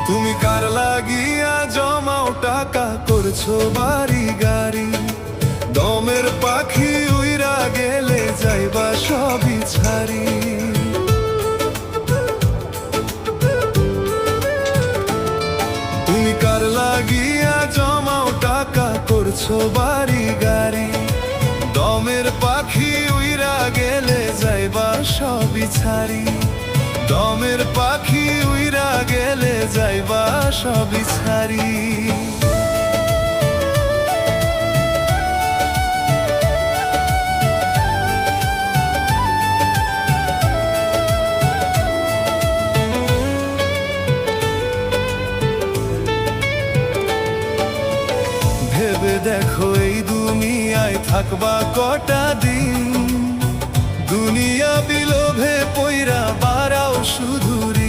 তুমি কার লাগিয়া জমাও টাকা করছো বাড়ি গাড়ি, দমের পাখি উইরা গেলে যাইবা সবই ছাড়ি। তুমি কার লাগিয়া জমাও টাকা করছো বাড়ি গাড়ি, দমের পাখি উইরা গেলে যাইবা সবই ছাড়ি। দমের পাখি উইরা গেলে যাইবা সবই ছাড়ি। ভেবে দেখো এই দুনিয়ায় থাকবা কটা দিন, দুনিয়া বিলোভে পইরা বাড়াও শুধু ঋণ।